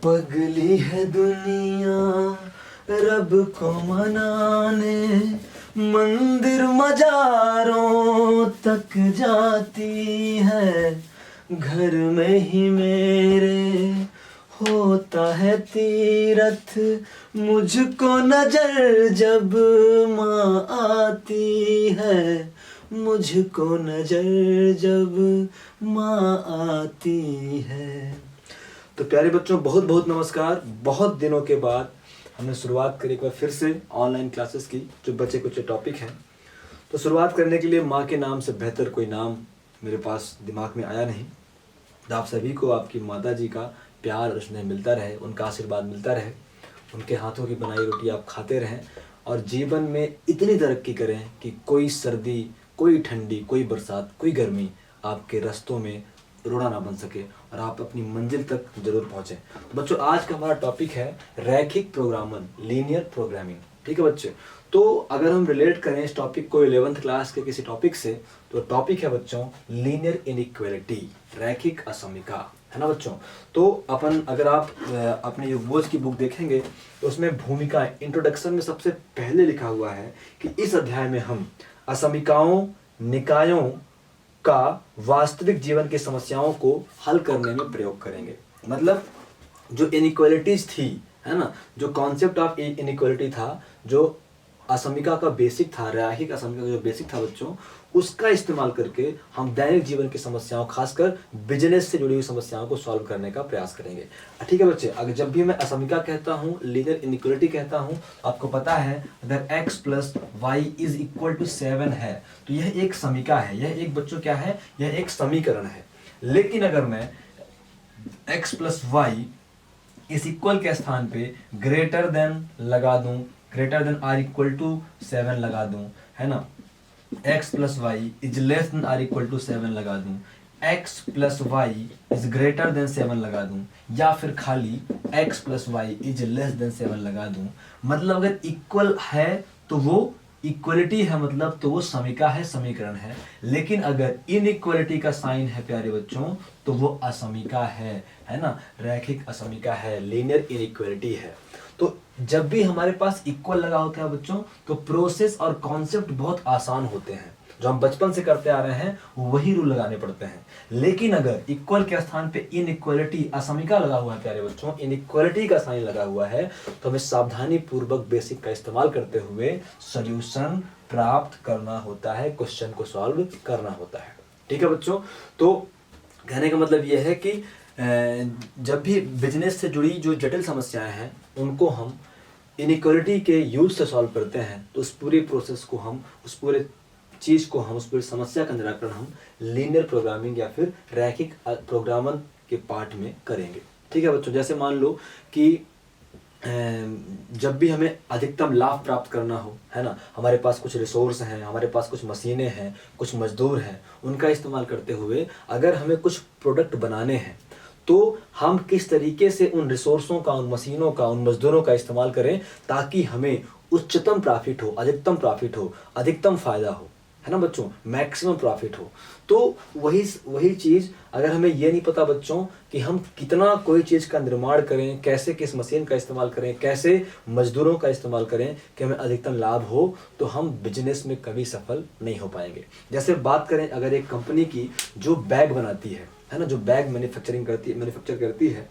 पगली है दुनिया रब को मनाने, मंदिर मजारों तक जाती है। घर में ही मेरे होता है तीरथ, मुझको नजर जब माँ आती है, मुझको नजर जब माँ आती है। तो प्यारे बच्चों, बहुत बहुत नमस्कार। बहुत दिनों के बाद हमने शुरुआत करी एक बार फिर से ऑनलाइन क्लासेस की, जो बच्चे कुछ टॉपिक हैं। तो शुरुआत करने के लिए माँ के नाम से बेहतर कोई नाम मेरे पास दिमाग में आया नहीं। तो आप सभी को आपकी माता जी का प्यार और स्नेह मिलता रहे, उनका आशीर्वाद मिलता रहे, उनके हाथों की बनाई रोटी आप खाते रहें और जीवन में इतनी तरक्की करें कि कोई सर्दी, कोई ठंडी, कोई बरसात, कोई गर्मी आपके रास्तों में रोड़ा ना बन सके और आप अपनी मंजिल तक जरूर पहुंचे। तो बच्चों, आज का हमारा टॉपिक है रैखिक प्रोग्रामन, लीनियर प्रोग्रामिंग। ठीक है बच्चे, तो अगर हम रिलेट करें इस टॉपिक को 11th क्लास के किसी टॉपिक से, तो टॉपिक है बच्चों लीनियर इनइक्वालिटी, रैखिक असमीका, है ना बच्चों। तो अपन अगर आप अपने युगबोध की बुक देखेंगे तो उसमें भूमिका इंट्रोडक्शन में सबसे पहले लिखा हुआ है कि इस अध्याय में हम असमीकाओं, निकायों का वास्तविक जीवन की समस्याओं को हल करने में प्रयोग करेंगे। मतलब जो इनइक्वालिटीज थी, है ना, जो कॉन्सेप्ट ऑफ इनइक्वालिटी था, जो असमीका का बेसिक था, रैखिक असमीका का जो बेसिक था बच्चों, उसका इस्तेमाल करके हम दैनिक जीवन की समस्याओं, खासकर बिजनेस से जुड़ी हुई समस्याओं को सॉल्व करने का प्रयास करेंगे। ठीक है बच्चे, अगर जब भी मैं असमीका कहता हूँ, लीनियर इनइक्वालिटी कहता हूँ, आपको पता है अगर x + y = 7 है तो यह एक समीका है, यह एक बच्चों क्या है, यह एक समीकरण है। लेकिन अगर मैं x + y = के स्थान पे ग्रेटर देन लगा दूं, ग्रेटर देन r = 7 लगा दूं, है ना, x + y < r = 7 लगा दूं, x + y < 7 लगा दूं, या फिर खाली x + y < 7 लगा दूं। मतलब अगर इक्वल है तो वो इक्वलिटी है, मतलब तो वो समीका है, समीकरण है। लेकिन अगर इनइक्वालिटी का साइन है प्यारे बच्चों तो वो असमीका है ना, रैखिक असमीका है, लीनियर इनइक्वालिटी है। तो जब भी हमारे पास इक्वल लगा होता है बच्चों तो प्रोसेस और कॉन्सेप्ट बहुत आसान होते हैं, जो हम बचपन से करते आ रहे हैं वही रूल लगाने पड़ते हैं। लेकिन अगर इक्वल के स्थान पे इनइक्वालिटी, असमीका लगा हुआ है प्यारे बच्चों, इनइक्वालिटी का साइन लगा हुआ है, तो हमें सावधानी पूर्वक बेसिक का इस्तेमाल करते हुए सॉल्यूशन प्राप्त करना होता है, क्वेश्चन को सॉल्व करना होता है। ठीक है बच्चों, तो कहने का मतलब यह है कि जब भी बिजनेस से जुड़ी जो जटिल समस्याएं हैं उनको हम इनइक्वालिटी के यूज से सॉल्व करते हैं, तो उस पूरी प्रोसेस को हम, उस पूरे चीज़ को हम, उस पूरी समस्या का निराकरण हम लीनियर प्रोग्रामिंग या फिर रैखिक प्रोग्रामन के पार्ट में करेंगे। ठीक है बच्चों, जैसे मान लो कि जब भी हमें अधिकतम लाभ प्राप्त करना हो, है ना, हमारे पास कुछ रिसोर्स हैं, हमारे पास कुछ मशीनें हैं, कुछ मजदूर हैं, उनका इस्तेमाल करते हुए अगर हमें कुछ प्रोडक्ट बनाने हैं तो हम किस तरीके से उन रिसोर्सों का, उन मशीनों का, उन मजदूरों का इस्तेमाल करें ताकि हमें उच्चतम प्रॉफिट हो, अधिकतम प्रॉफिट हो, अधिकतम फायदा हो, है ना बच्चों, मैक्सिमम प्रॉफिट हो। तो वही चीज़ अगर हमें ये नहीं पता बच्चों कि हम कितना कोई चीज़ का निर्माण करें, कैसे किस मशीन का इस्तेमाल करें, कैसे मजदूरों का इस्तेमाल करें कि हमें अधिकतम लाभ हो, तो हम बिजनेस में कभी सफल नहीं हो पाएंगे। जैसे बात करें अगर एक कंपनी की जो बैग बनाती है ना, जो बैग मैन्युफैक्चर करती है,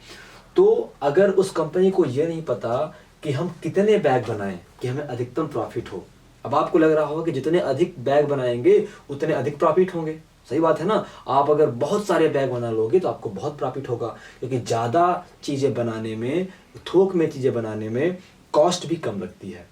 तो अगर उस कंपनी को ये नहीं पता कि हम कितने बैग बनाएं कि हमें अधिकतम प्रॉफिट हो। अब आपको लग रहा होगा कि जितने अधिक बैग बनाएंगे उतने अधिक प्रॉफिट होंगे, सही बात है ना। आप अगर बहुत सारे बैग बना लोगे तो आपको बहुत प्रॉफिट होगा, क्योंकि ज़्यादा चीज़ें बनाने में, थोक में चीज़ें बनाने में कॉस्ट भी कम लगती है।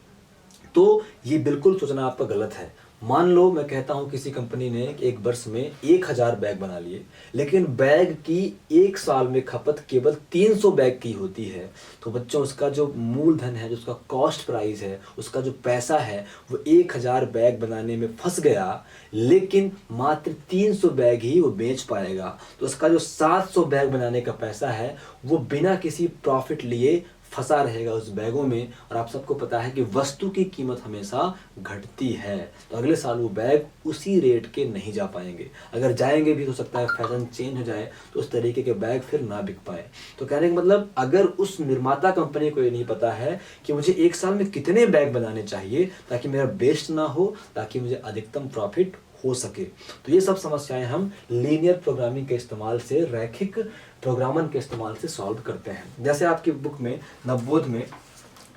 तो ये बिल्कुल सोचना आपका गलत है। मान लो मैं कहता हूँ किसी कंपनी ने एक वर्ष में 1000 बैग बना लिए, लेकिन बैग की एक साल में खपत केवल 300 बैग की होती है, तो बच्चों उसका जो मूलधन है, जो उसका कॉस्ट प्राइस है, उसका जो पैसा है वो 1000 बैग बनाने में फंस गया, लेकिन मात्र 300 बैग ही वो बेच पाएगा। तो उसका जो 700 बैग बनाने का पैसा है वो बिना किसी प्रॉफिट लिए फंसा रहेगा उस बैगों में, और आप सबको पता है कि वस्तु की कीमत हमेशा घटती है, तो अगले साल वो बैग उसी रेट के नहीं जा पाएंगे। अगर जाएंगे भी हो सकता है फैशन चेंज हो जाए तो उस तरीके के बैग फिर ना बिक पाए। तो कहने का मतलब, अगर उस निर्माता कंपनी को ये नहीं पता है कि मुझे एक साल में कितने बैग बनाने चाहिए ताकि मेरा वेस्ट ना हो, ताकि मुझे अधिकतम प्रॉफिट हो सके, तो ये सब समस्याएं हम लीनियर प्रोग्रामिंग के इस्तेमाल से, रैखिक प्रोग्रामन के इस्तेमाल से सॉल्व करते हैं। जैसे आपकी बुक में नवबोध में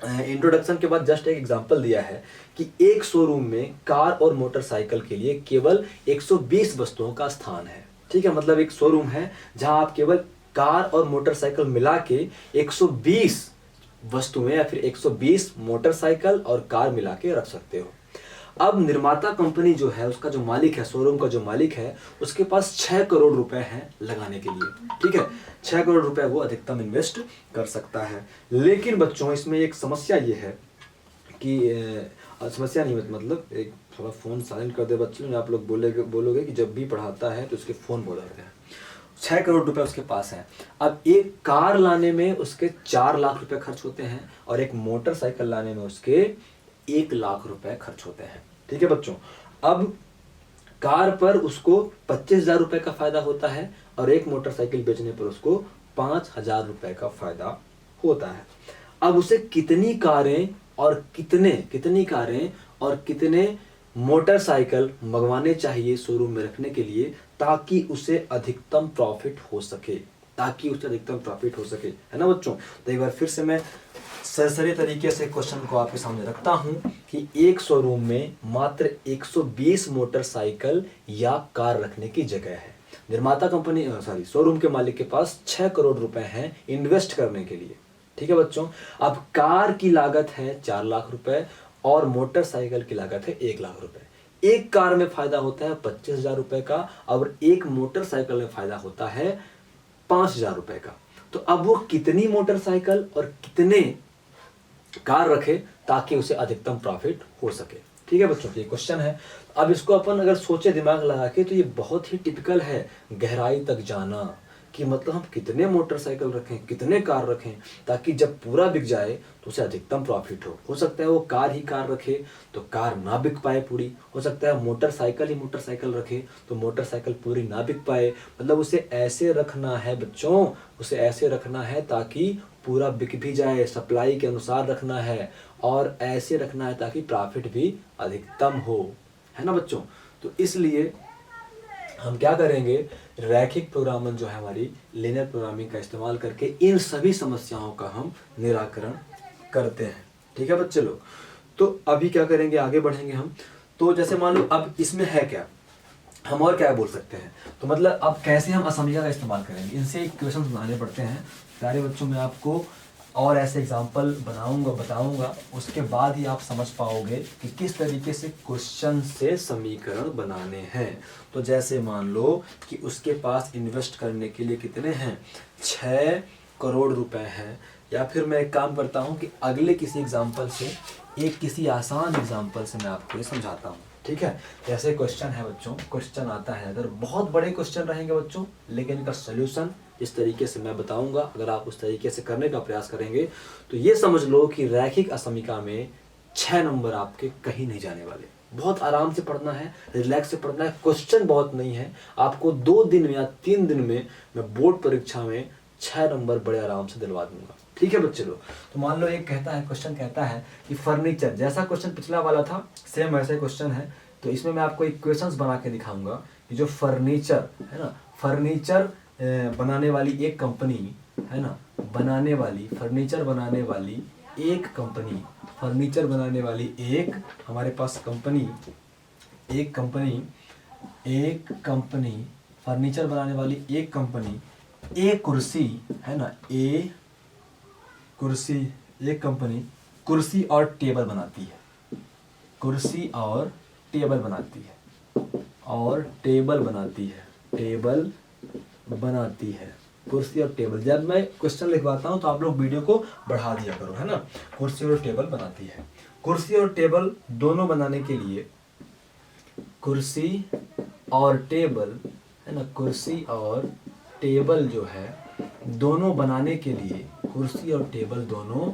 इंट्रोडक्शन के बाद जस्ट एक एग्जांपल दिया है कि एक शोरूम में कार और मोटरसाइकिल के लिए केवल 120 वस्तुओं का स्थान है। ठीक है, मतलब एक शोरूम है जहां आप केवल कार और मोटरसाइकिल मिला के 120 वस्तुएं या फिर 120 मोटरसाइकिल और कार मिला के रख सकते हो। अब निर्माता कंपनी जो है, उसका जो मालिक है, शोरूम का जो मालिक है, उसके पास 6 करोड़ रुपए हैं लगाने के लिए। ठीक है, 6 करोड़ रुपए वो अधिकतम इन्वेस्ट कर सकता है। लेकिन बच्चों, इसमें एक समस्या ये है कि समस्या नहीं, मतलब एक थोड़ा फोन साइलेंट कर दे बच्चों, आप लोग बोलोगे कि जब भी पढ़ाता है तो उसके फोन बोल आते हैं। 6 करोड़ रुपए उसके पास है। अब एक कार लाने में उसके 4 लाख रुपए खर्च होते हैं और एक मोटरसाइकिल लाने में उसके 1 लाख रुपए खर्च होते हैं। ठीक है बच्चों, अब कार पर उसको 25,000 रुपए का फायदा होता है और एक मोटरसाइकिल बेचने पर उसको 5,000 रुपए का फायदा होता है। अब उसे कितनी कारें और कितने मोटरसाइकिल मंगवाने चाहिए शोरूम में रखने के लिए, ताकि उसे अधिकतम प्रॉफिट हो सके, है ना बच्चों। तो एक बार फिर से मैं सरसरी तरीके से क्वेश्चन को आपके सामने रखता हूं कि एक शोरूम में मात्र 120 मोटरसाइकिल या कार रखने की जगह है। निर्माता कंपनी शोरूम के मालिक के पास 6 करोड़ रुपए हैं इन्वेस्ट करने के लिए। ठीक है बच्चों, अब कार की लागत है 4 लाख रुपए और मोटरसाइकिल की लागत है 1 लाख रुपए। एक कार में फायदा होता है 25,000 रुपए का और एक मोटरसाइकिल में फायदा होता है 5,000 रुपए का। तो अब वो कितनी मोटरसाइकिल और कितने कार रखे ताकि उसे अधिकतम प्रॉफिट हो सके। ठीक है बच्चों, ये क्वेश्चन है। अब इसको अपन अगर सोचे दिमाग लगा के, तो ये बहुत ही टिपिकल है गहराई तक जाना, कि मतलब हम कितने मोटरसाइकिल रखें, कितने कार रखें ताकि जब पूरा बिक जाए तो उसे अधिकतम प्रॉफिट हो सकता है वो कार ही कार रखे तो कार ना बिक पाए पूरी, हो सकता है मोटरसाइकिल ही मोटरसाइकिल रखे तो मोटरसाइकिल पूरी ना बिक पाए। मतलब उसे ऐसे रखना है बच्चों, उसे ऐसे रखना है ताकि पूरा बिक भी जाए, सप्लाई के अनुसार रखना है और ऐसे रखना है ताकि प्रॉफिट भी अधिकतम हो, है ना बच्चों। तो इसलिए हम क्या करेंगे, रैखिक प्रोग्रामन जो है हमारी लीनियर प्रोग्रामिंग का इस्तेमाल करके इन सभी समस्याओं का हम निराकरण करते हैं। ठीक है बच्चे लोग, तो अभी क्या करेंगे, आगे बढ़ेंगे हम। तो जैसे मान लो अब इसमें है क्या, हम और क्या बोल सकते हैं, तो मतलब अब कैसे हम असमिया का इस्तेमाल करेंगे, इनसे इक्वेशन बनाने पड़ते हैं। प्यारे बच्चों, मैं आपको और ऐसे एग्जाम्पल बताऊंगा, उसके बाद ही आप समझ पाओगे कि किस तरीके से क्वेश्चन से समीकरण बनाने हैं। तो जैसे मान लो कि उसके पास इन्वेस्ट करने के लिए कितने हैं, 6 करोड़ रुपए हैं। या फिर मैं एक काम करता हूं कि अगले किसी एग्जाम्पल से, किसी आसान एग्जाम्पल से मैं आपको ये समझाता हूँ। ठीक है, जैसे क्वेश्चन है बच्चों, क्वेश्चन आता है, अगर बहुत बड़े क्वेश्चन रहेंगे बच्चों, लेकिन इनका सोल्यूशन इस तरीके से मैं बताऊंगा, अगर आप उस तरीके से करने का प्रयास करेंगे तो ये समझ लो कि रैखिक असमिका में 6 नंबर आपके कहीं नहीं जाने वाले। बहुत आराम से पढ़ना है, रिलैक्स से पढ़ना है, क्वेश्चन बहुत नहीं है, आपको 2 दिन या 3 दिन में मैं बोर्ड परीक्षा में 6 नंबर बड़े आराम से दिलवा दूंगा। ठीक है बच्चे लोग, तो मान लो एक क्वेश्चन कहता है कि फर्नीचर, जैसा क्वेश्चन पिछला वाला था सेम वैसा क्वेश्चन है, तो इसमें मैं आपको इक्वेशंस बना के दिखाऊंगा कि जो फर्नीचर है ना, फर्नीचर बनाने वाली एक कंपनी है ना, फर्नीचर बनाने वाली एक हमारे पास कंपनी, फर्नीचर बनाने वाली एक कंपनी, एक कुर्सी है ना, एक कंपनी कुर्सी और टेबल बनाती है, कुर्सी और टेबल। जब मैं क्वेश्चन लिखवाता हूं तो आप लोग वीडियो को बढ़ा दिया करो, है ना। कुर्सी और टेबल बनाती है, कुर्सी और टेबल दोनों बनाने के लिए, कुर्सी और टेबल है ना, कुर्सी और टेबल जो है दोनों बनाने के लिए कुर्सी और टेबल दोनों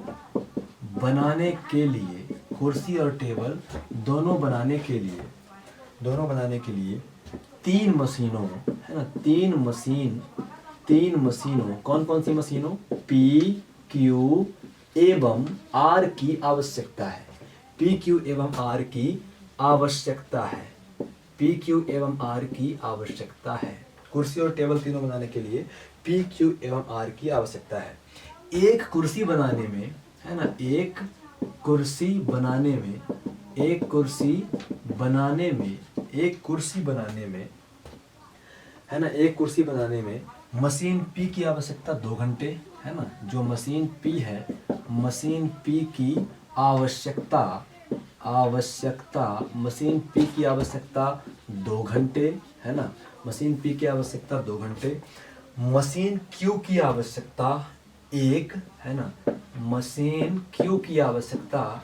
बनाने के लिए, कुर्सी और टेबल दोनों बनाने के लिए 3 मशीनों, है ना, 3 मशीनों, कौन कौन सी मशीनों, P, Q एवं R की आवश्यकता है। P, Q एवं R की आवश्यकता है। P, Q एवं R की आवश्यकता है। कुर्सी और टेबल तीनों बनाने के लिए P, Q एवं R की आवश्यकता है। एक कुर्सी बनाने में, है ना, एक कुर्सी बनाने में है ना, एक कुर्सी बनाने में मशीन P की आवश्यकता 2 घंटे, है ना, जो मशीन P है, मशीन P की आवश्यकता, मशीन P की आवश्यकता 2 घंटे, है ना, मशीन P की आवश्यकता 2 घंटे। मशीन Q की आवश्यकता 1, है ना, मशीन Q की आवश्यकता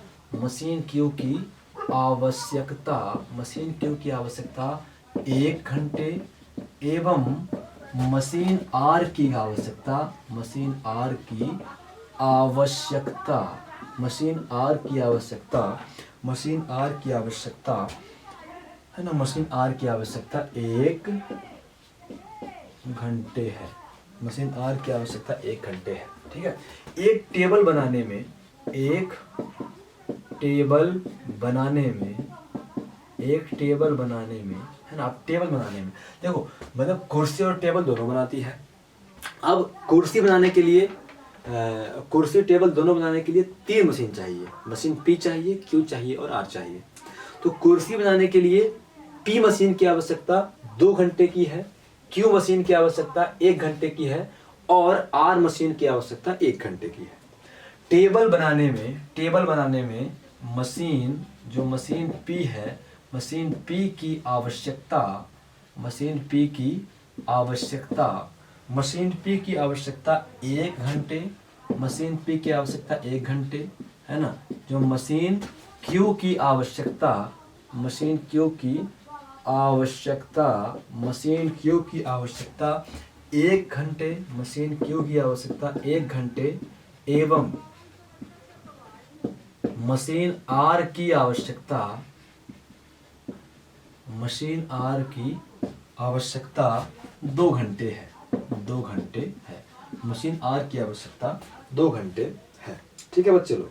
1 घंटे एवं मशीन R की आवश्यकता, मशीन R की आवश्यकता 1 घंटे है। मशीन R की आवश्यकता 1 घंटे है, ठीक है। एक टेबल बनाने में, है ना, आप टेबल बनाने में देखो, मतलब कुर्सी और टेबल दोनों बनाती है। अब कुर्सी बनाने के लिए, कुर्सी टेबल दोनों बनाने के लिए 3 मशीन चाहिए। मशीन P चाहिए, Q चाहिए और R चाहिए। तो कुर्सी बनाने के लिए P मशीन की आवश्यकता 2 घंटे की है, Q मशीन की आवश्यकता 1 घंटे की है और R मशीन की आवश्यकता 1 घंटे की है। टेबल बनाने में मशीन, जो मशीन P है, मशीन P की आवश्यकता 1 घंटे, मशीन P की आवश्यकता 1 घंटे, है ना। जो मशीन Q की आवश्यकता, मशीन Q की आवश्यकता 1 घंटे, मशीन Q की आवश्यकता 1 घंटे एवं मशीन R की आवश्यकता, मशीन R की आवश्यकता 2 घंटे है, 2 घंटे है। मशीन R की आवश्यकता 2 घंटे है, ठीक है बच्चे लोग।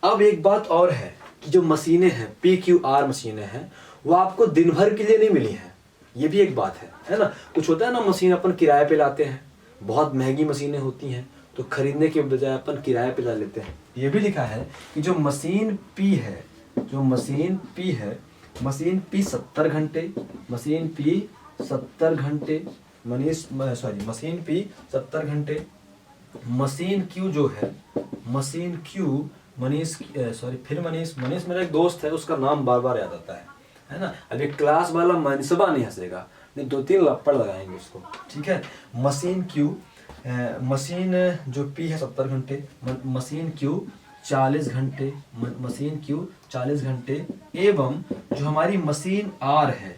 अब एक बात और है कि जो मशीनें हैं, PQR मशीनें हैं, वो आपको दिन भर के लिए नहीं मिली हैं। ये भी एक बात है ना। कुछ होता है ना, मशीन अपन किराए पे लाते हैं, बहुत महंगी मशीनें होती हैं, तो खरीदने के बजाय अपन किराए पे ला लेते हैं। ये भी लिखा है कि जो मशीन P है, मशीन P 70 घंटे, मशीन P 70 घंटे, मशीन P 70 घंटे। मशीन Q जो है, मशीन Q मनीष मेरा एक दोस्त है, उसका नाम बार बार याद आता है ना। अभी क्लास वाला मनसबा नहीं हंसेगा, नहीं 2-3 लप्पड़ लगाएंगे उसको, ठीक है। मशीन Q, मशीन जो P है 70 घंटे, मशीन Q 40 घंटे, मशीन Q 40 घंटे एवं जो हमारी मशीन R है,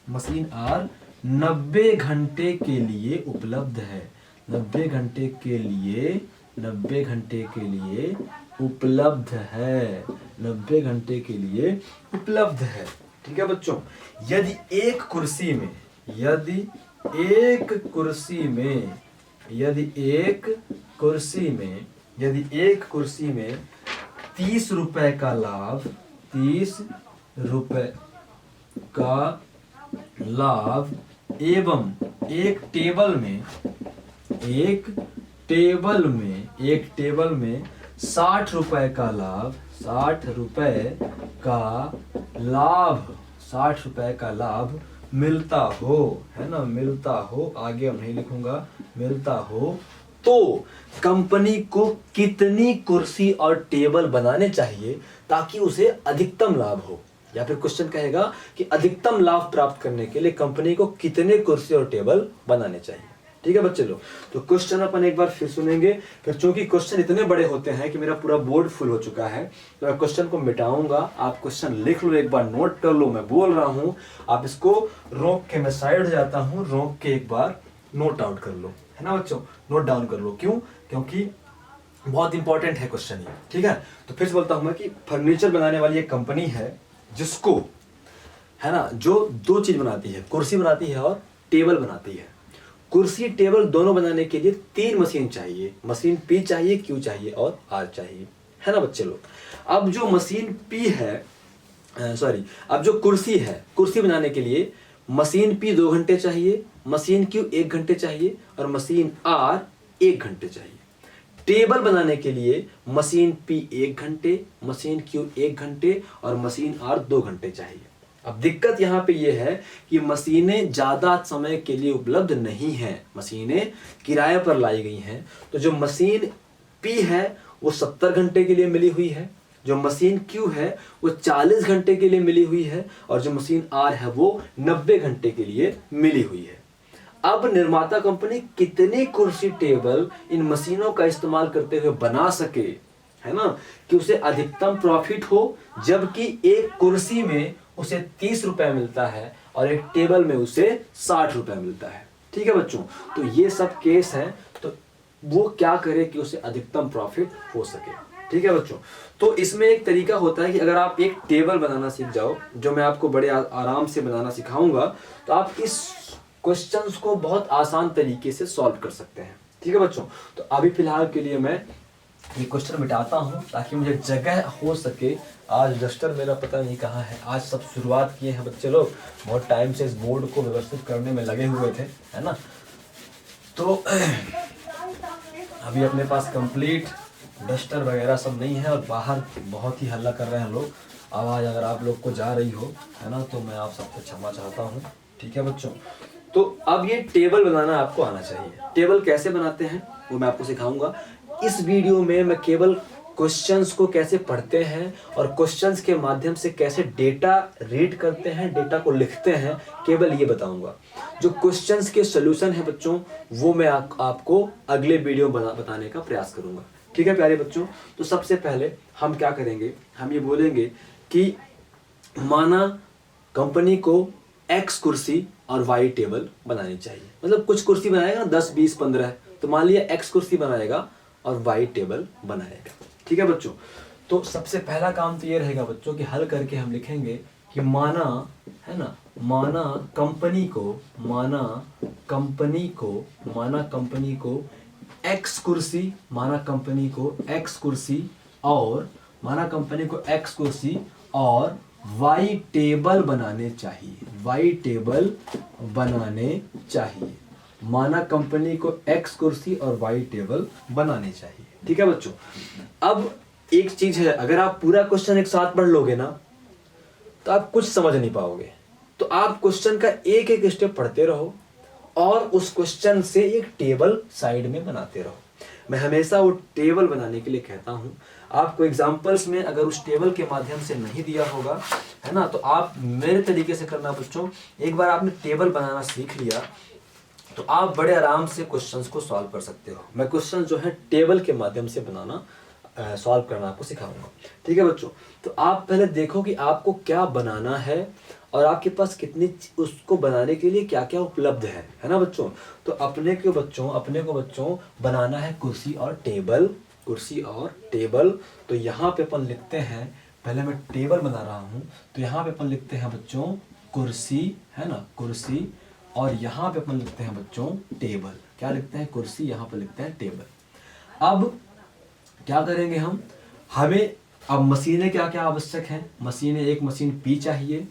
मशीन R 90 घंटे के लिए उपलब्ध है, 90 घंटे के लिए उपलब्ध है, 90 घंटे के लिए उपलब्ध है, ठीक है बच्चों। यदि एक कुर्सी में 30 रुपए का लाभ, 30 रुपए का लाभ एवं एक टेबल में 60 रुपए का लाभ, 60 रुपए का लाभ मिलता हो, है ना, मिलता हो, आगे अब नहीं लिखूंगा, मिलता हो, तो कंपनी को कितनी कुर्सी और टेबल बनाने चाहिए ताकि उसे अधिकतम लाभ हो। या फिर क्वेश्चन कहेगा कि अधिकतम लाभ प्राप्त करने के लिए कंपनी को कितने कुर्सी और टेबल बनाने चाहिए, ठीक है बच्चे लोग। तो क्वेश्चन अपन एक बार फिर सुनेंगे, फिर चूंकि क्वेश्चन इतने बड़े होते हैं कि मेरा पूरा बोर्ड फुल हो चुका है, तो मैं क्वेश्चन को मिटाऊंगा, आप क्वेश्चन लिख लो, एक बार नोट कर लो, मैं बोल रहा हूं, आप इसको रोक के, मैं साइड हो जाता हूं, रोक के एक बार नोट आउट कर लो, है ना बच्चों, नोट डाउन कर लो। क्यों? क्योंकि बहुत इंपॉर्टेंट है क्वेश्चन ये, ठीक है। तो फिर से बोलता हूँ मैं कि फर्नीचर बनाने वाली एक कंपनी है जिसको, है ना, जो दो चीज बनाती है, कुर्सी बनाती है और टेबल बनाती है। कुर्सी टेबल दोनों बनाने के लिए 3 मशीन चाहिए। मशीन पी चाहिए, क्यू चाहिए और आर चाहिए, है ना बच्चे लोग। अब जो मशीन पी है, अब जो कुर्सी है, कुर्सी बनाने के लिए मशीन पी 2 घंटे चाहिए, मशीन क्यू 1 घंटे चाहिए और मशीन आर 1 घंटे चाहिए। टेबल बनाने के लिए मशीन पी 1 घंटे, मशीन क्यू 1 घंटे और मशीन आर 2 घंटे चाहिए। अब दिक्कत यहाँ पे ये है कि मशीनें ज्यादा समय के लिए उपलब्ध नहीं हैं, मशीनें किराए पर लाई गई हैं। तो जो मशीन पी है वो 70 घंटे के लिए मिली हुई है, जो मशीन क्यू है वो 40 घंटे के लिए मिली हुई है और जो मशीन आर है वो 90 घंटे के लिए मिली हुई है। अब निर्माता कंपनी कितने कुर्सी टेबल इन मशीनों का इस्तेमाल करते हुए बना सके, है ना, कि उसे अधिकतम प्रॉफिट हो, जबकि एक कुर्सी में उसे 30 रुपए मिलता है और एक टेबल में उसे 60 रुपए मिलता है। ठीक है बच्चों, तो ये सब केस है, तो वो क्या करे कि उसे अधिकतम प्रॉफिट हो सके। ठीक है बच्चों, तो इसमें एक तरीका होता है कि अगर आप एक टेबल बनाना सीख जाओ, जो मैं आपको बड़े आराम से बनाना सिखाऊंगा, तो आप इस क्वेश्चंस को बहुत आसान तरीके से सॉल्व कर सकते हैं। ठीक है बच्चों, तो अभी फिलहाल के लिए मैं ये क्वेश्चन मिटाता हूं ताकि मुझे जगह हो सके। आज डस्टर मेरा पता नहीं कहाँ है, आज सब शुरुआत किए हैं बच्चे लोग, बहुत टाइम से इस बोर्ड को व्यवस्थित करने में लगे हुए थे, है ना। तो अभी अपने पास कंप्लीट डस्टर वगैरह सब नहीं है और बाहर बहुत ही हल्ला कर रहे हैं लोग। आवाज़ अगर आप लोग को जा रही हो, है ना, तो मैं आप सबसे क्षमा चाहता हूँ। ठीक है बच्चों, तो अब ये टेबल बनाना आपको आना चाहिए। टेबल कैसे बनाते हैं वो मैं आपको सिखाऊंगा। इस वीडियो में मैं केवल क्वेश्चंस को कैसे पढ़ते हैं और क्वेश्चंस के माध्यम से कैसे डेटा रीड करते हैं, डेटा को लिखते हैं, केवल ये बताऊंगा। जो क्वेश्चंस के सॉल्यूशन है बच्चों, वो मैं आपको अगले वीडियो बताने का प्रयास करूंगा। ठीक है प्यारे बच्चों, तो सबसे पहले हम क्या करेंगे, हम ये बोलेंगे कि माना कंपनी को X कुर्सी और Y टेबल बनानी चाहिए। मतलब कुछ कुर्सी बनाएगा 10, 20, 15, तो मान लिया X कुर्सी बनाएगा और Y टेबल बनाएगा। ठीक है बच्चों, तो सबसे पहला काम तो ये रहेगा बच्चों कि हल करके हम लिखेंगे कि माना, है ना, माना कंपनी को X कुर्सी, माना कंपनी को X कुर्सी और Y टेबल बनाने चाहिए, Y टेबल बनाने चाहिए। माना कंपनी को X कुर्सी और Y टेबल बनाने चाहिए। ठीक है बच्चों, अब एक चीज है, अगर आप पूरा क्वेश्चन एक साथ पढ़ लोगे ना तो आप कुछ समझ नहीं पाओगे। तो आप क्वेश्चन का एक एक स्टेप पढ़ते रहो और उस क्वेश्चन से एक टेबल साइड में बनाते रहो। मैं हमेशा वो टेबल बनाने के लिए कहता हूं। आपको एग्जांपल्स में अगर उस टेबल के माध्यम से नहीं दिया होगा, है ना, तो आप मेरे तरीके से करना बच्चों। एक बार आपने टेबल बनाना सीख लिया तो आप बड़े आराम से क्वेश्चंस को सॉल्व कर सकते हो। मैं क्वेश्चन जो है टेबल के माध्यम से बनाना सॉल्व करना आपको सिखाऊंगा। ठीक है बच्चों, तो आप पहले देखो कि आपको क्या बनाना है और आपके पास कितनी, उसको बनाने के लिए क्या क्या उपलब्ध है ना बच्चों। तो अपने को बच्चों बनाना है कुर्सी और टेबल। तो यहाँ पे अपन लिखते हैं, पहले मैं टेबल बना रहा हूँ, तो यहाँ पे अपन लिखते हैं बच्चों कुर्सी, है ना, कुर्सी, और यहाँ पे अपन लिखते हैं बच्चों टेबल। क्या लिखते हैं? कुर्सी, यहाँ पे लिखते हैं टेबल। अब क्या करेंगे हमें अब मशीनें क्या क्या आवश्यक हैं। मशीनें, एक मशीन P चाहिए,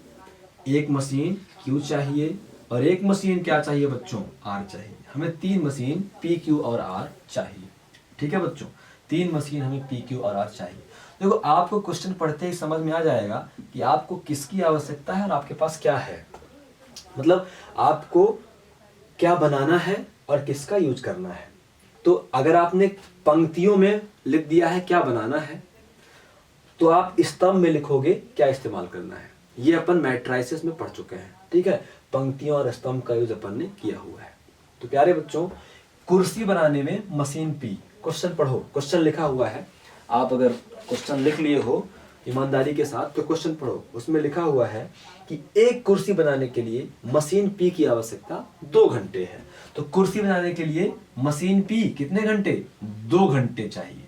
एक मशीन Q चाहिए और एक मशीन क्या चाहिए बच्चों? R चाहिए। हमें 3 मशीन P, Q और R चाहिए। ठीक है बच्चों, 3 मशीन हमें P, Q और R चाहिए। देखो आपको क्वेश्चन पढ़ते ही समझ में आ जाएगा कि आपको किसकी आवश्यकता है और आपके पास क्या है। मतलब आपको क्या बनाना है और किसका यूज करना है। तो अगर आपने पंक्तियों में लिख दिया है क्या बनाना है, तो आप स्तंभ में लिखोगे क्या इस्तेमाल करना है। ये अपन मैट्राइसिस में पढ़ चुके हैं। ठीक है, पंक्तियों और स्तंभ का यूज अपन ने किया हुआ है। तो प्यारे बच्चों, कुर्सी बनाने में मशीन P, क्वेश्चन पढ़ो, क्वेश्चन लिखा हुआ है। आप अगर क्वेश्चन लिख लिए हो ईमानदारी के साथ। तो क्वेश्चन पढ़ो, उसमें लिखा हुआ है कि एक कुर्सी बनाने के लिए मशीन पी की आवश्यकता 2 घंटे है। तो कुर्सी बनाने के लिए मशीन पी कितने घंटे? 2 घंटे चाहिए।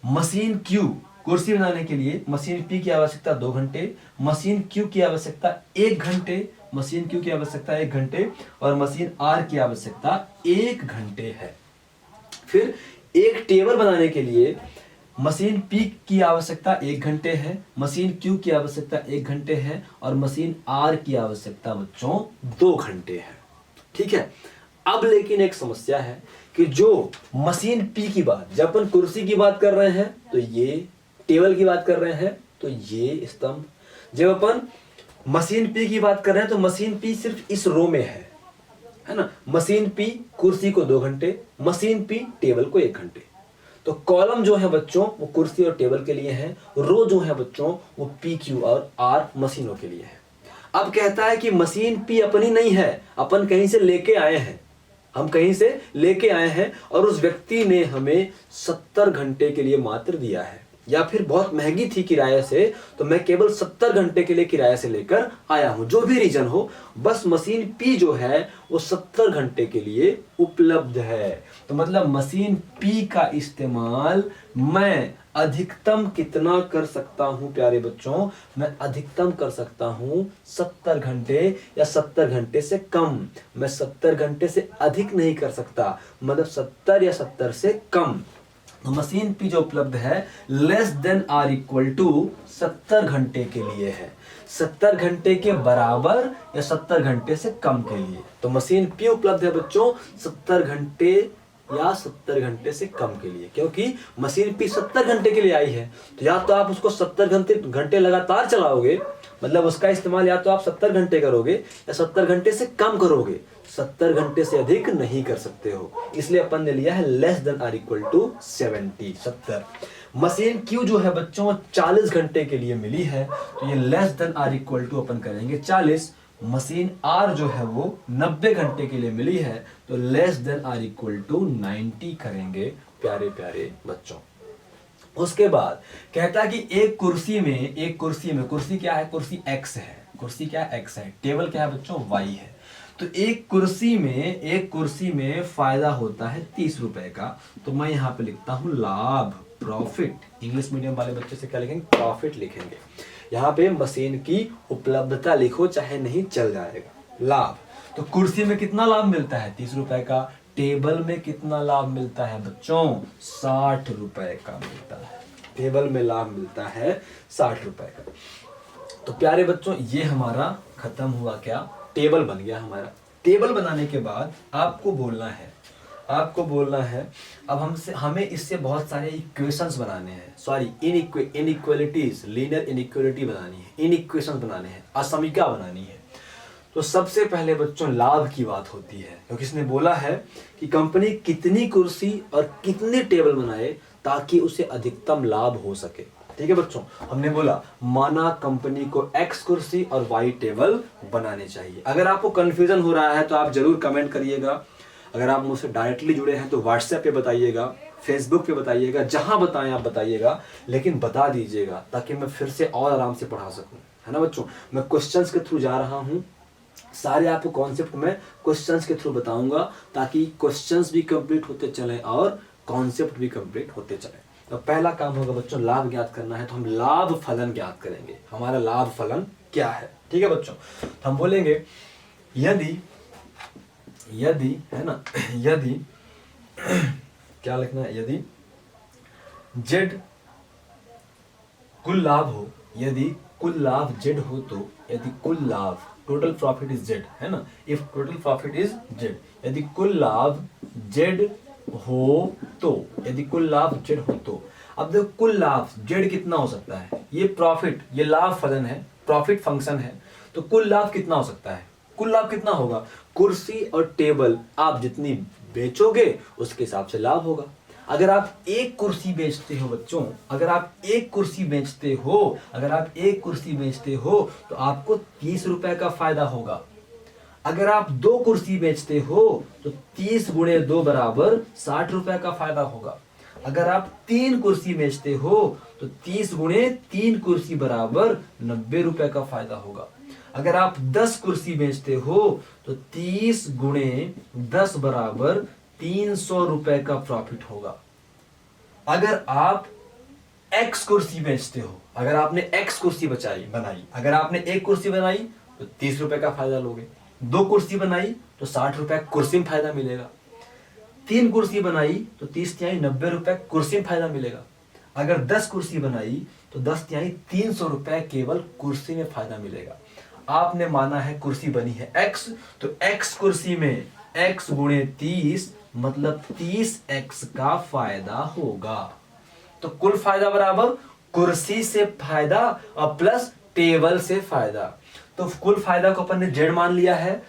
मशीन क्यू, कुर्सी बनाने के लिए मशीन पी की आवश्यकता 2 घंटे, मशीन क्यू की आवश्यकता 1 घंटे, मशीन क्यू की आवश्यकता 1 घंटे और मशीन आर की आवश्यकता 1 घंटे है। फिर एक टेबल बनाने के लिए मशीन पी की आवश्यकता 1 घंटे है, मशीन क्यू की आवश्यकता 1 घंटे है और मशीन आर की आवश्यकता बच्चों 2 घंटे है। ठीक है। अब लेकिन एक समस्या है कि जो मशीन पी की बात, जब अपन कुर्सी की बात कर रहे हैं तो ये, टेबल की बात कर रहे हैं तो ये स्तंभ, जब अपन मशीन पी की बात कर रहे हैं तो मशीन पी सिर्फ इस रो में है ना। मशीन पी कुर्सी को 2 घंटे, मशीन पी टेबल को 1 घंटे। तो कॉलम जो है बच्चों वो कुर्सी और टेबल के लिए है, रो जो है बच्चों वो पी क्यू और आर मशीनों के लिए है। अब कहता है कि मशीन पी अपनी नहीं है, अपन कहीं से लेके आए हैं, हम कहीं से लेके आए हैं और उस व्यक्ति ने हमें 70 घंटे के लिए मात्र दिया है, या फिर बहुत महंगी थी किराए से, तो मैं केवल 70 घंटे के लिए किराए से लेकर आया हूं। जो भी रीजन हो, बस मशीन पी जो है वो 70 घंटे के लिए उपलब्ध है। तो मतलब मशीन पी का इस्तेमाल मैं अधिकतम कितना कर सकता हूं प्यारे बच्चों? मैं अधिकतम कर सकता हूं 70 घंटे या 70 घंटे से कम। मैं 70 घंटे से अधिक नहीं कर सकता, मतलब 70 या 70 से कम। मशीन पी जो उपलब्ध है less than are equal to 70 घंटे के लिए है, 70 घंटे के बराबर या 70 घंटे से कम के लिए। तो मशीन पी उपलब्ध है बच्चों 70 घंटे या 70 घंटे से कम के लिए, क्योंकि मशीन पी 70 घंटे के लिए आई है। तो या तो आप उसको 70 घंटे लगातार चलाओगे, मतलब उसका इस्तेमाल या तो आप 70 घंटे करोगे या 70 घंटे से कम करोगे, 70 घंटे से अधिक नहीं कर सकते हो। इसलिए अपन ने लिया है less than are equal to 70। Machine Q जो है बच्चों 40 घंटे के लिए मिली है, तो ये less than are equal to अपन करेंगे 40। मशीन आर जो है वो 90 घंटे के लिए मिली है, तो less than are equal to 90 करेंगे प्यारे प्यारे बच्चों। उसके बाद कहता है कि एक कुर्सी में कुर्सी क्या है? कुर्सी एक्स है। कुर्सी क्या है? एक्स है। टेबल क्या है बच्चों? वाई है। तो एक कुर्सी में फायदा होता है 30 रुपए का, तो मैं यहाँ पे लिखता हूं लाभ, प्रॉफिट। इंग्लिश मीडियम वाले बच्चे से क्या लिखेंगे? प्रॉफिट लिखेंगे। यहाँ पे मशीन की उपलब्धता लिखो, चाहे नहीं चल जाएगा। लाभ, तो कुर्सी में कितना लाभ मिलता है? 30 रुपए का। टेबल में कितना लाभ मिलता है बच्चों? 60 रुपए का मिलता है। टेबल में लाभ मिलता है 60 रुपए का। तो प्यारे बच्चों ये हमारा खत्म हुआ, क्या? टेबल बन गया हमारा। टेबल बनाने के बाद आपको बोलना है अब हमें इससे बहुत सारे इक्वेशंस बनाने हैं, सॉरी इनइक्वालिटीज, लीनियर इनइक्वालिटी बनानी है, इनइक्वेशंस बनाने हैं, असमीका बनानी है। तो सबसे पहले बच्चों लाभ की बात होती है, क्योंकि इसने बोला है कि कंपनी कितनी कुर्सी और कितने टेबल बनाए ताकि उसे अधिकतम लाभ हो सके। ठीक है बच्चों, हमने बोला माना कंपनी को X कुर्सी और Y टेबल बनाने चाहिए। अगर आपको कंफ्यूजन हो रहा है तो आप जरूर कमेंट करिएगा। अगर आप मुझसे डायरेक्टली जुड़े हैं तो व्हाट्सएप पे बताइएगा, फेसबुक पे बताइएगा, जहां बताएं आप बताइएगा, लेकिन बता दीजिएगा ताकि मैं फिर से और आराम से पढ़ा सकूं, है ना बच्चों। मैं क्वेश्चंस के थ्रू जा रहा हूं, सारे आपको कॉन्सेप्ट में क्वेश्चंस के थ्रू बताऊंगा ताकि क्वेश्चंस भी कंप्लीट होते चले और कॉन्सेप्ट भी कंप्लीट होते चले। तो पहला काम होगा बच्चों लाभ ज्ञात करना है, तो हम लाभ फलन ज्ञात करेंगे। हमारा लाभ फलन क्या है? ठीक है बच्चों, तो हम बोलेंगे यदि है ना, यदि क्या लिखना है? यदि z कुल लाभ हो, यदि कुल लाभ z हो, तो यदि कुल लाभ टोटल प्रॉफिट इज z, है ना, if total profit is z, यदि कुल लाभ z हो तो, यदि कुल लाभ z हो तो। अब देखो कुल लाभ z कितना हो सकता है? ये प्रॉफिट, ये लाभ फलन है, प्रॉफिट फंक्शन है, तो कुल लाभ कितना हो सकता है? कुल लाभ कितना होगा? कुर्सी और टेबल आप जितनी बेचोगे उसके हिसाब से लाभ होगा। अगर आप एक कुर्सी बेचते हो बच्चों, अगर आप एक कुर्सी बेचते हो तो आपको 30 रुपए का फायदा होगा। अगर आप 2 कुर्सी बेचते हो तो 30 गुणे 2 बराबर 60 रुपए का फायदा होगा। अगर आप 3 कुर्सी बेचते हो तो 30 गुणे 3 कुर्सी बराबर 90 रुपए का फायदा होगा। अगर आप 10 कुर्सी बेचते हो तो 30 गुणे 10 बराबर 300 रुपए का प्रॉफिट होगा। अगर आप X कुर्सी बेचते हो, अगर आपने X कुर्सी बनाई, अगर आपने एक कुर्सी बनाई तो 30 रुपए का फायदा लोगे, 2 कुर्सी बनाई तो 60 रुपए कुर्सी में फायदा मिलेगा, 3 कुर्सी बनाई तो 30 तिहाई 90 रुपए कुर्सी में फायदा मिलेगा। अगर 10 कुर्सी बनाई तो 10 तिहाई 300 रुपए केवल कुर्सी में फायदा मिलेगा। आपने माना है कुर्सी बनी है X, तो X कुर्सी में X गुणे 30 मतलब 30X का फायदा होगा। तो कुल फायदा बराबर कुर्सी से फायदा और प्लस टेबल से फायदा। तो कुल फायदा को अपन ने Z मान लिया है,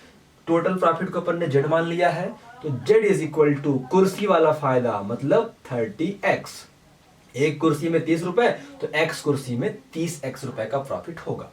टोटल प्रॉफिट को अपन ने Z मान लिया है, तो Z इज इक्वल टू कुर्सी वाला फायदा मतलब 30X। एक कुर्सी में 30 रुपए तो X कुर्सी में 30X रुपए का प्रॉफिट होगा।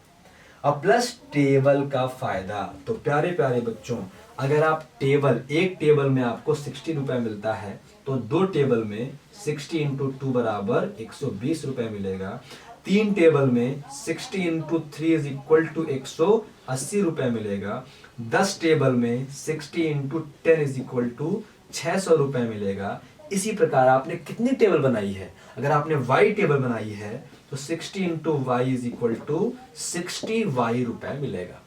अब प्लस टेबल का फायदा। तो प्यारे प्यारे बच्चों, अगर आप एक टेबल में आपको 60 रुपए मिलता है तो 2 टेबल में 60 इंटू 2 बराबर 120 रुपए मिलेगा। 3 टेबल में 60 इंटू 3 इज इक्वल टू 180 रुपए मिलेगा। 10 टेबल में 60 इंटू 10 इज इक्वल टू 600 रुपए मिलेगा। इसी प्रकार आपने कितनी टेबल बनाई है, अगर आपने Y टेबल बनाई है तो 60 into y is equal to 60Y रुपए मिलेगा।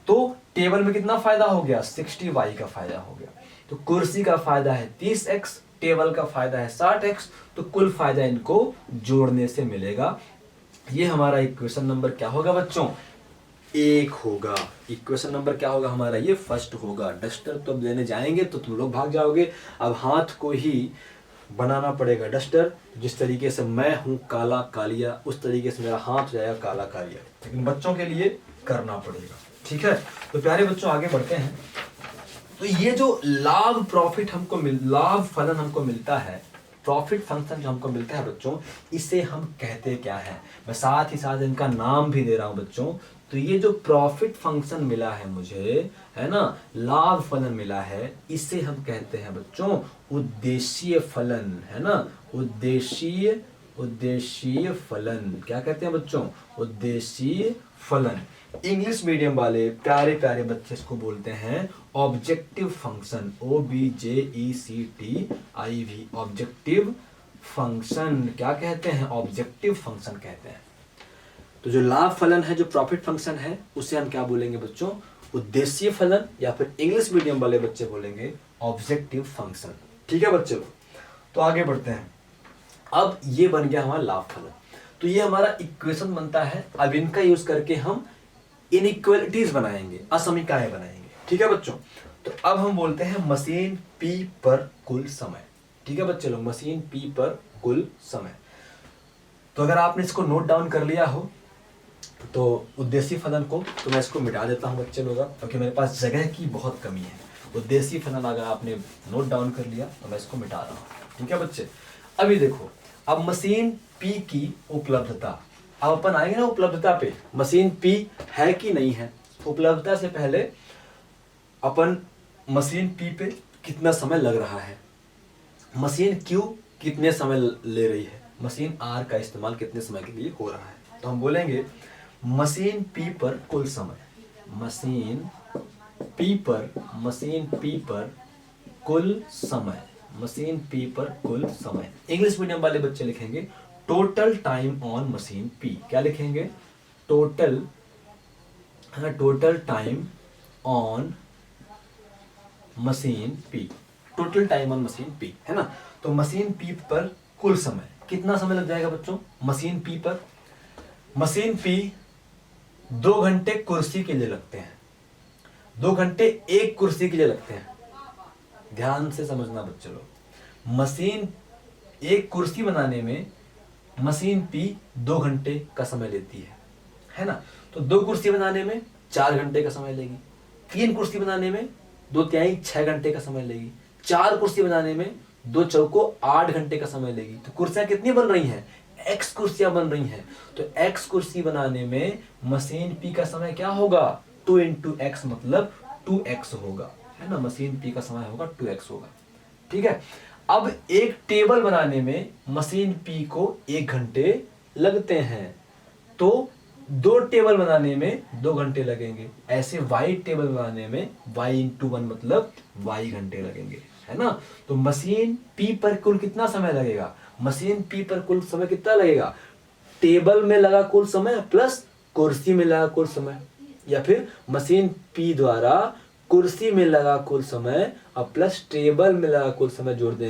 तो टेबल में कितना फायदा हो गया, 60Y का फायदा हो गया। तो कुर्सी का फायदा है 30X, टेबल का फायदा है 60X, तो कुल फायदा इनको जोड़ने से मिलेगा। ये हमारा इक्वेशन नंबर क्या होगा बच्चों, 1 होगा। इक्वेशन नंबर क्या होगा हमारा, ये फर्स्ट होगा। डस्टर तो अब लेने जाएंगे तो तुम लोग भाग जाओगे। अब हाथ को ही बनाना पड़ेगा डस्टर। जिस तरीके से मैं हूं काला कालिया, उस तरीके से मेरा हाथ हो जाएगा काला कालिया, लेकिन बच्चों के लिए करना पड़ेगा। ठीक है, तो प्यारे बच्चों आगे बढ़ते हैं। तो ये जो लाभ फलन हमको मिलता है, प्रॉफिट फंक्शन जो हमको मिलता है बच्चों, इसे हम कहते क्या है, मैं साथ ही साथ इनका नाम भी दे रहा हूं बच्चों। तो ये जो प्रॉफिट फंक्शन मिला है मुझे, है ना, लाभ फलन मिला है, इसे हम कहते हैं बच्चों उद्देशीय फलन, है ना, उद्देशीय फलन। क्या कहते हैं बच्चों, उद्देशीय फलन। इंग्लिश मीडियम वाले प्यारे प्यारे बच्चे इसको बोलते हैं objective function, OBJECTIV, objective function. क्या कहते हैं, ऑब्जेक्टिव फंक्शन कहते हैं। तो जो लाभ फलन है, जो प्रॉफिट फंक्शन है, उसे हम क्या बोलेंगे बच्चों, उद्देशीय फलन, या फिर इंग्लिश मीडियम वाले बच्चे बोलेंगे ऑब्जेक्टिव फंक्शन। ठीक है बच्चे लोग, तो आगे बढ़ते हैं। अब ये बन गया हमारा लाभ फलन। तो ये हमारा इक्वेशन बनता है। अब इनका यूज करके हम इनइक्वालिटीज बनाएंगे, असमीकरण बनाएंगे। ठीक है बच्चों, तो अब हम बोलते हैं मशीन P पर कुल समय। ठीक है बच्चे लोग, मशीन P पर कुल समय। तो अगर आपने इसको नोट डाउन कर लिया हो तो उद्देशीय फलन को, तो मैं इसको मिटा देता हूं बच्चे लोग, क्योंकि मेरे पास जगह की बहुत कमी है। उद्देशीय फलन अगर आपने नोट डाउन कर लिया तो मैं इसको मिटा रहा हूं। ठीक है बच्चे, अभी देखो, अब मशीन P की उपलब्धता। अब अपन आएंगे ना उपलब्धता पे, मशीन P है कि नहीं है। उपलब्धता से पहले अपन मशीन P पे कितना समय लग रहा है, मशीन Q कितने समय ले रही है, मशीन R का इस्तेमाल कितने समय के लिए हो रहा है। तो हम बोलेंगे मशीन P पर कुल समय, मशीन P पर कुल समय, मशीन P पर कुल समय। इंग्लिश मीडियम वाले बच्चे लिखेंगे total time on machine P। क्या लिखेंगे, total time on machine P, total time on machine P, है ना। तो मशीन P पर कुल समय, कितना समय लग जाएगा बच्चों मशीन P पर। मशीन P 2 घंटे कुर्सी के लिए लगते हैं, 2 घंटे एक कुर्सी के लिए लगते हैं। ध्यान से समझना बच्चे लोग, मशीन एक कुर्सी बनाने में मशीन P 2 घंटे का समय लेती है ना। तो 2 कुर्सी बनाने में 4 घंटे का समय लेगी, 3 कुर्सी बनाने में 2 तिहाई 6 घंटे का समय लेगी, 4 कुर्सी बनाने में 2 चौको 8 घंटे का समय लेगी। तो कुर्सियां कितनी बन रही हैं, X कुर्सियां बन रही हैं। तो X कुर्सी बनाने में मशीन P का समय क्या होगा, 2 into X मतलब 2X होगा, है ना। मशीन P का समय होगा 2X होगा। ठीक है, अब एक टेबल बनाने में मशीन P को 1 घंटे लगते हैं, तो 2 टेबल बनाने में 2 घंटे लगेंगे। ऐसे y टेबल बनाने में y इंटू 1 मतलब y घंटे लगेंगे, है ना। तो मशीन P पर कुल कितना समय लगेगा, मशीन P पर कुल समय कितना लगेगा, टेबल में लगा कुल समय प्लस कुर्सी में लगा कुल समय, या फिर मशीन P द्वारा कुर्सी में लगा कुल समय और प्लस टेबल में लगा कुल समय जोड़ देंगे।